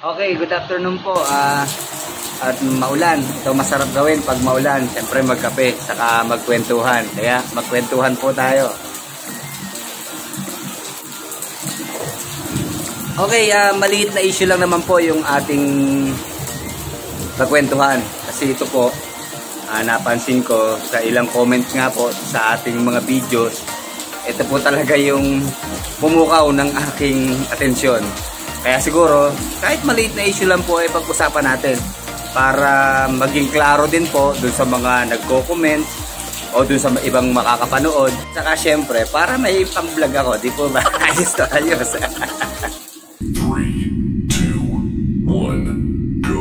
Okay, good afternoon po. At maulan. Ito masarap gawin pag maulan. Siyempre magkape, saka magkwentuhan. Kaya magkwentuhan po tayo. Okay, maliit na issue lang naman po yung ating pagkwentuhan. Kasi ito po, napansin ko sa ilang comments nga po sa ating mga videos. Ito po talaga yung pumukaw ng aking atensyon. Kaya siguro, kahit maliit na issue lang po ay pag-usapan natin para maging klaro din po dun sa mga nagko-comment o dun sa ibang makakapanood. Saka syempre, para may pang-vlog ako, di po ba? Ayos to, ayos. 3, 2, 1, go!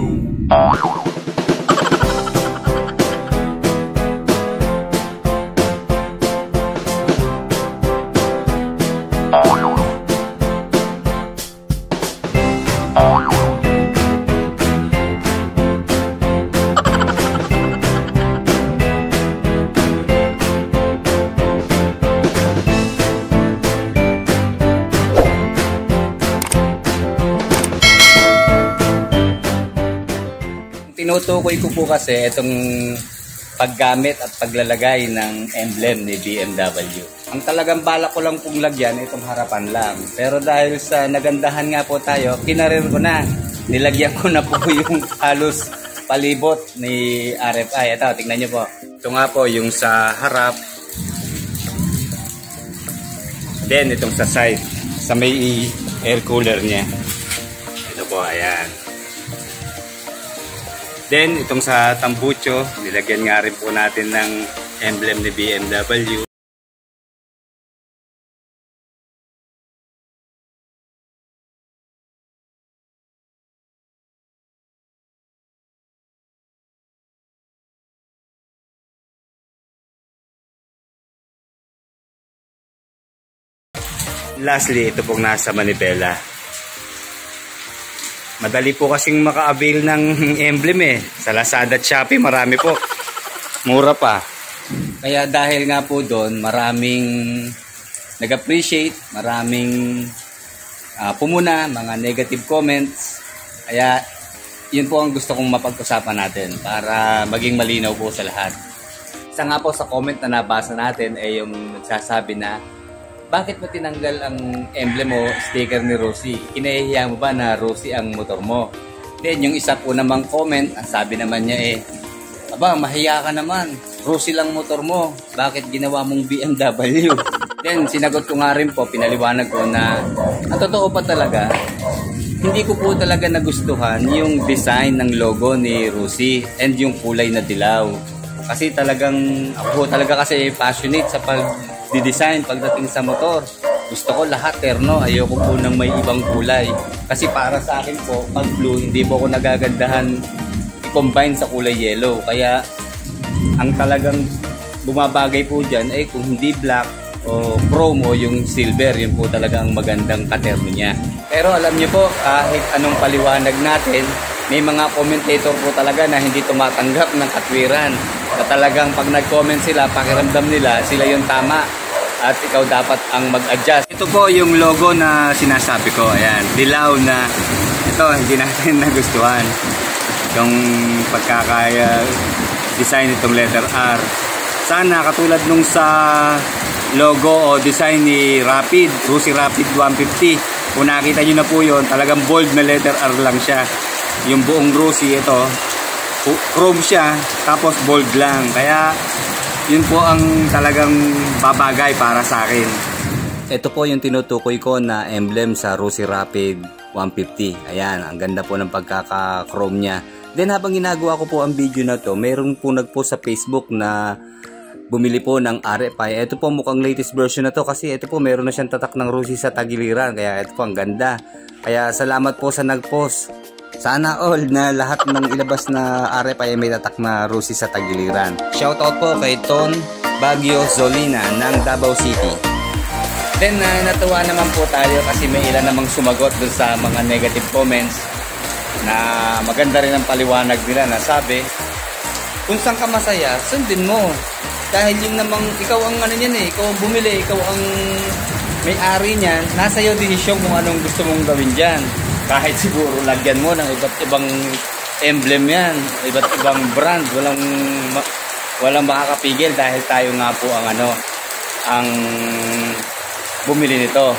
Tinutukoy ko po kasi itong paggamit at paglalagay ng emblem ni BMW. Ang talagang balak ko lang pong lagyan itong harapan lang. Pero dahil sa nagandahan nga po tayo, kinarir ko na. Nilagyan ko na po yung halos palibot ni RFI. Ito, tingnan nyo po. Ito nga po yung sa harap. Then itong sa side. Sa may air cooler niya. Ito po, ayan. Then, itong sa tambucho, nilagyan nga rin po natin ng emblem ni BMW. Lastly, ito pong nasa manibela. Madali po kasing maka-avail ng emblem Sa Lazada at Shopee marami po. Mura pa. Kaya dahil nga po doon, maraming nag-appreciate, maraming pumuna, mga negative comments. Kaya yun po ang gusto kong mapag-usapan natin para maging malinaw po sa lahat. Isa nga po sa comment na nabasa natin ay yung nagsasabi na, bakit mo tinanggal ang emblem mo, sticker ni Rosie? Kinahihiya mo ba na Rosie ang motor mo? Then yung isa po namang comment, ang sabi naman niya aba, mahiya ka naman. Rosie lang motor mo. Bakit ginawa mong BMW? Then sinagot ko nga rin po, pinaliwanag ko na ang totoo pa talaga, hindi ko po talaga nagustuhan yung design ng logo ni Rosie and yung kulay na dilaw. Kasi talagang, ako talaga kasi passionate sa pag-design pagdating sa motor. Gusto ko lahat terno, ayoko po ng may ibang kulay. Kasi para sa akin po, pag blue, hindi po ako nagagandahan i-combine sa kulay yellow. Kaya, ang talagang bumabagay po dyan ay kung hindi black o chrome o yung silver, yun po talagang magandang katerno niya. Pero alam niyo po, kahit anong paliwanag natin, may mga commentator po talaga na hindi tumatanggap ng katwiran. Na talagang pag nag-comment sila, pakiramdam nila, sila yung tama at ikaw dapat ang mag-adjust. Ito po yung logo na sinasabi ko. Ayan, dilaw na ito, hindi natin nagustuhan. Yung pagkaka-design itong letter R. Sana katulad nung sa logo o design ni Rapid, Rosie Rapid 150. Kung nakita nyo na po yun, talagang bold na letter R lang siya. Yung buong Rosie ito, chrome siya, tapos bold lang. Kaya, yun po ang talagang babagay para sa akin. Ito po yung tinutukoy ko na emblem sa Rosie Rapid 150. Ayan, ang ganda po ng pagkaka-chrome niya. Then, habang ginagawa ko po ang video na to, mayroon po nagpost sa Facebook na bumili po ng RFI. Ito po mukhang latest version na to kasi ito po meron na siyang tatak ng Rosie sa tagiliran. Kaya ito po ang ganda. Kaya salamat po sa nagpost. Sana all na lahat ng ilabas na RFI ay may tatak na Rosie sa tagiliran. Shoutout po kay Ton Baguio Zolina ng Davao City. Then natuwa naman po tayo kasi may ilan namang sumagot dun sa mga negative comments na maganda rin ang paliwanag nila na sabi, kung saan ka masaya, sundin mo. Dahil yun namang ikaw ang ano yan ikaw ang bumili, ikaw ang may-ari niyan, nasa iyo desisyon kung anong gusto mong gawin dyan. Kahit siguro lagyan mo ng iba't ibang emblem yan, iba't ibang brand, walang makakapigil dahil tayo nga po ang bumili nito.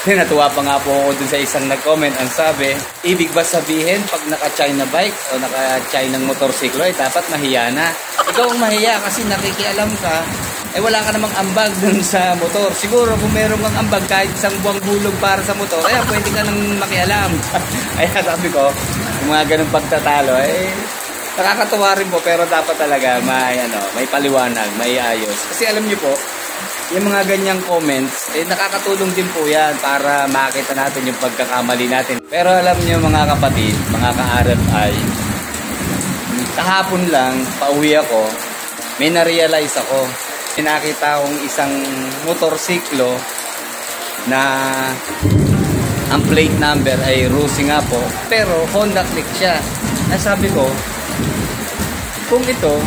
Natuwa pa nga po ako dun sa isang nag-comment. Ang sabi, ibig ba sabihin pag naka-China bike o naka-China motorsiklo ay dapat mahiya na? Ikaw ang mahiya kasi nakikialam ka, wala ka namang ambag dun sa motor. Siguro kung meron kang ambag kahit isang buwang bulog para sa motor, kaya pwede ka nang makialam. Kaya sabi ko, yung mga ganung pagtatalo, nakakatuwa rin po, pero dapat talaga may paliwanag, may ayos. Kasi alam niyo po, yung mga ganyang comments, nakakatulong din po yan para makita natin yung pagkakamali natin. Pero alam niyo mga kapatid, mga ka-RFI, kahapon lang, pauwi ako, may na-realize ako. Nakita akong isang motorsiklo na ang plate number ay Rusi nga po, pero Honda Click siya. Sabi ko, kung ito,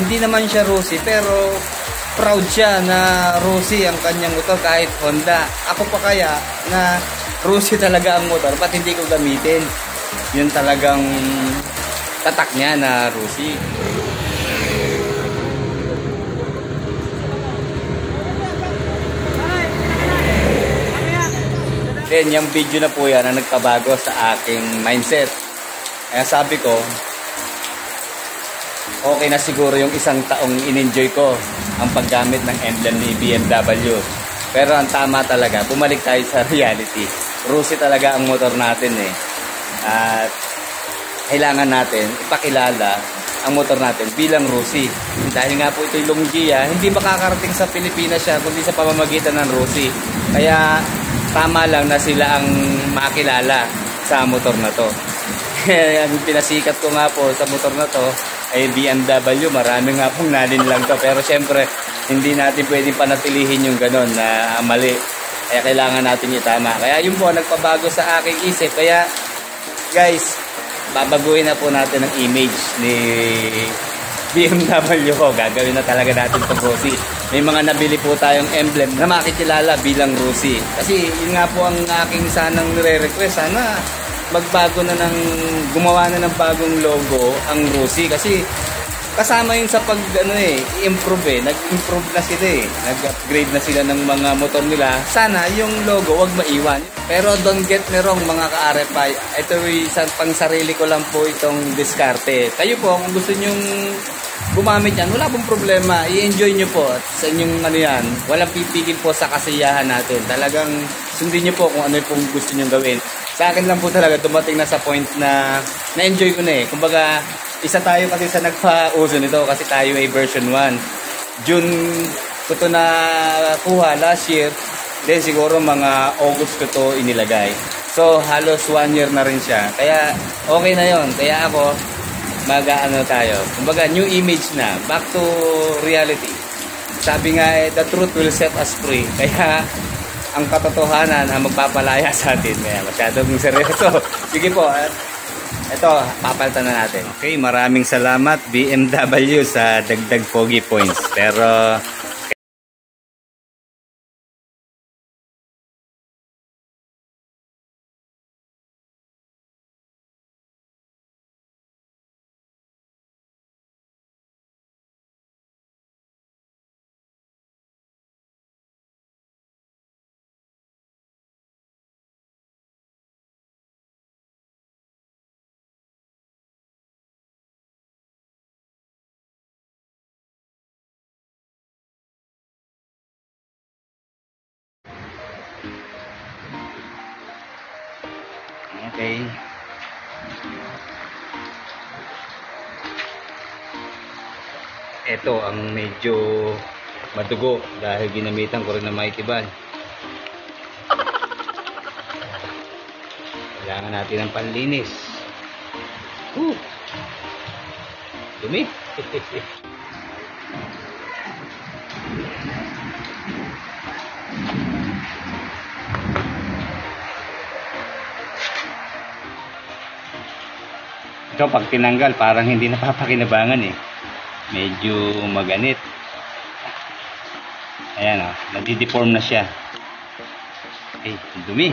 hindi naman siya Rusi, pero proud siya na Rusi ang kanyang motor kahit Honda. Ako pa kaya na Rusi talaga ang motor, ba't hindi ko gamitin? Yun talagang tatak niya na Rusi. Then yung video na po yan na nagpabago sa aking mindset. Kaya sabi ko, okay na siguro yung isang taong in-enjoy ko ang paggamit ng emblem ni BMW. Pero ang tama talaga, bumalik tayo sa reality. Rusi talaga ang motor natin At kailangan natin ipakilala ang motor natin bilang Rusi. Dahil nga po ito'y Longia, hindi makakarating sa Pilipinas siya kundi sa pamamagitan ng Rusi. Kaya tama lang na sila ang makilala sa motor na to. Ang pinasikat ko nga po sa motor na to ay BMW. Marami nga pong nalin lang to. Pero syempre, hindi natin pwedeng panatilihin yung ganon na mali. Kaya kailangan natin itama. Kaya yun po, nagpabago sa aking isip. Kaya, guys, babaguhin na po natin ang image ni BMW ko. Gagawin na talaga natin itong Rusi. May mga nabili po tayong emblem na makikilala bilang Rusi. Kasi yun nga po ang aking sanang nire-request. Sana magbago na gumawa na ng bagong logo ang Rusi. Kasi kasama yun sa i-improve Nag-improve na sila Nag-upgrade na sila ng mga motor nila. Sana yung logo wag maiwan. Pero don't get me wrong mga ka-RFI. Ito pang sarili ko lang po itong diskarte. Kayo po kung gusto nyong gumamit yan, wala pong problema. I-enjoy nyo po sa inyong yan. Walang pipigil po sa kasiyahan natin. Talagang sundin nyo po kung ano pong gusto nyo gawin. Sa akin lang po talaga dumating na sa point na na-enjoy ko na Kumbaga, isa tayo kasi sa nagpa-uso nito kasi tayo ay version 1. June ko ito na kuha last year. Then siguro mga August ko ito inilagay. So halos 1 year na rin siya. Kaya okay na yon. Kaya ako tayo. Kumbaga new image na. Back to reality. Sabi nga the truth will set us free. Kaya ang katotohanan ang magpapalaya sa atin. Kaya masyadong seryoso. Sige po. Ito, papalitan na natin. Okay, maraming salamat BMW sa dagdag pogi points. Pero okay. Ito ang medyo madugo dahil ginamitan ko rin ng maitibay. Kailangan natin ng panlinis. Dumi. Ito pag tinanggal parang hindi napapakinabangan medyo maganit. Ayan nadideform na siya. Ay, dumi.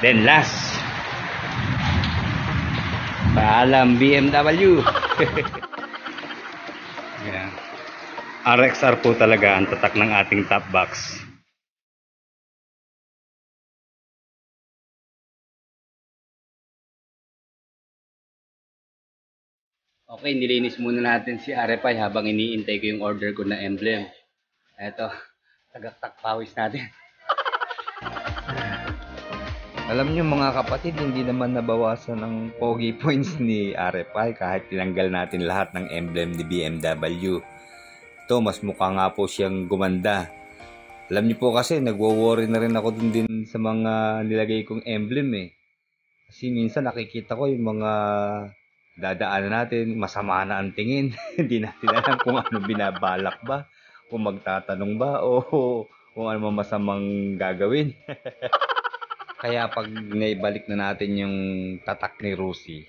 Then last, paalam BMW. Yan. RXR po talaga ang tatak ng ating top box. Okay, nilinis muna natin si RFI habang iniintay ko yung order ko na emblem. Eto, tagaktak pawis natin. Alam nyo mga kapatid, hindi naman nabawasan ang pogi points ni RFI kahit tinanggal natin lahat ng emblem ni BMW. Ito, mas mukha nga po siyang gumanda. Alam nyo po kasi, nagwo-worry na rin ako dun din sa mga nilagay kong emblem eh. Kasi minsan nakikita ko yung mga dadaanan natin, masama na ang tingin. Hindi natin alam kung ano binabalak ba, kung magtatanong ba, o kung ano masamang gagawin. Kaya pag naibalik na natin yung tatak ni Rusi,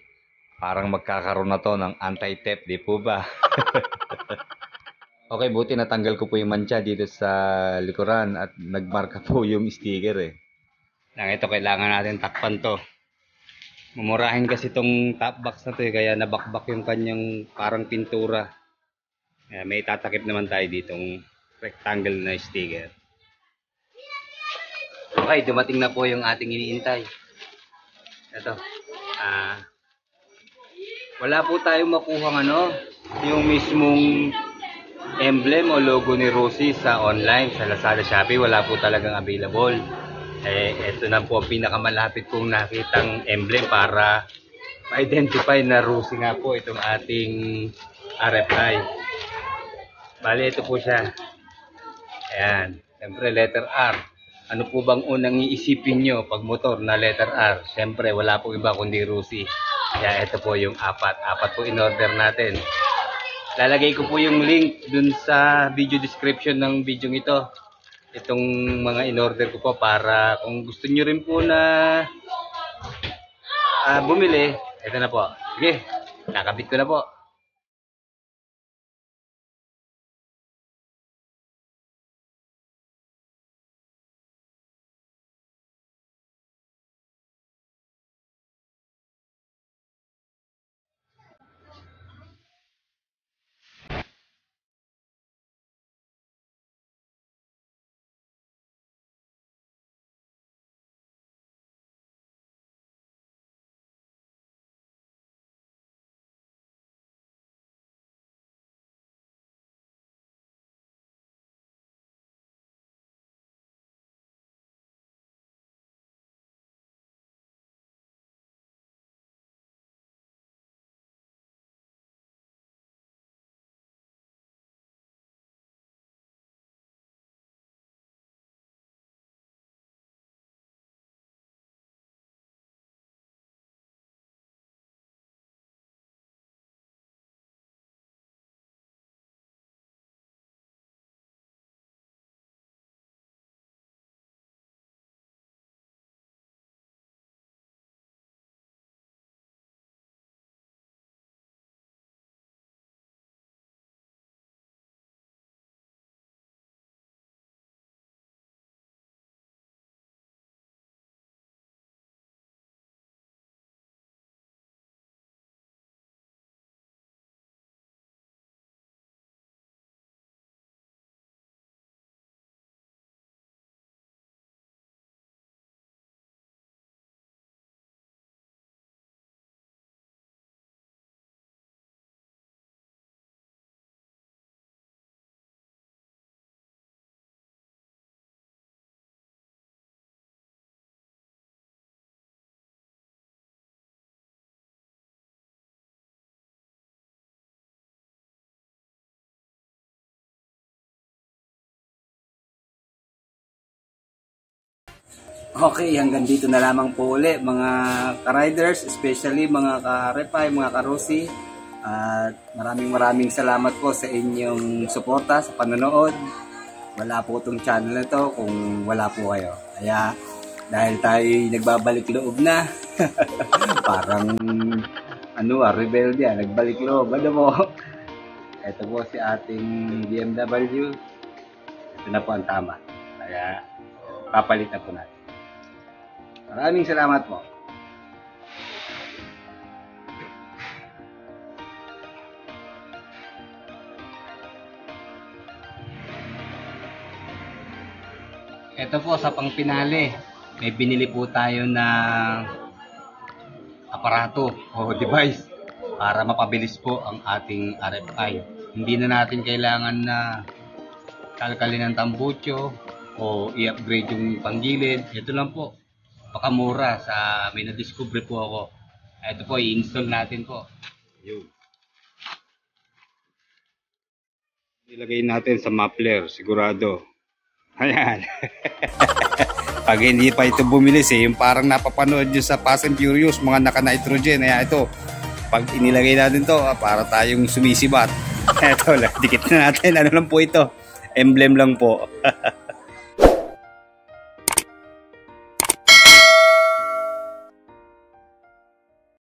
parang magkakaroon na to ng anti-theft, di po ba? Okay, buti natanggal ko po yung mancha dito sa likuran at nagmarka po yung sticker eh. Lang ito, kailangan natin takpan to. Mumurahin kasi tong top box na to eh, kaya nabakbak yung kanyang parang pintura. May tatakip naman tayo ditong rectangle na sticker. Okay, dumating na po yung ating iniintay. Ito. Wala po tayong makuhang yung mismong emblem o logo ni Rusi sa online, sa Lazada, Shopee. Wala po talagang available. Ito na po ang pinakamalapit kong nakitang emblem para ma-identify na Rusi nga po itong ating RFI. Bali, ito po siya. Ayan. Siyempre, letter R. Ano po bang unang iisipin nyo pag motor na letter R? Siyempre, wala po iba kundi Rusi. Kaya ito po yung apat. Apat po in order natin. Lalagay ko po yung link dun sa video description ng video ito. Itong mga in-order ko po para kung gusto nyo rin po na bumili, ito na po. Sige, nakabit ko na po. Okay, hanggang dito na lamang po uli mga ka-riders, especially mga ka-RFI, mga ka-Rusi. At maraming salamat po sa inyong suporta sa panonood. Wala po itong channel na to kung wala po kayo. Kaya dahil tayo nagbabalik loob na, parang rebelde, nagbalik loob. Ano po? Ito po si ating BMW. Ito na po ang tama. Kaya papalit na po natin. Maraming salamat po. Ito po sa pangpinali, may binili po tayo ng aparato o device para mapabilis po ang ating RFI. Hindi na natin kailangan na kalkalin ng tambucho o i-upgrade yung panggilid. Ito lang po, pakamura sa may na-discover po ako. Ito po, i-install natin po. Yun. Ilagay natin sa muffler, sigurado. Ayan. Pag hindi pa ito bumilis yung parang napapanood nyo sa Fast and Furious, mga naka-nitrogen. Ayan, ito. Pag inilagay natin to, para tayong sumisibat. Ito lang, dikit na natin. Ano lang po ito? Emblem lang po.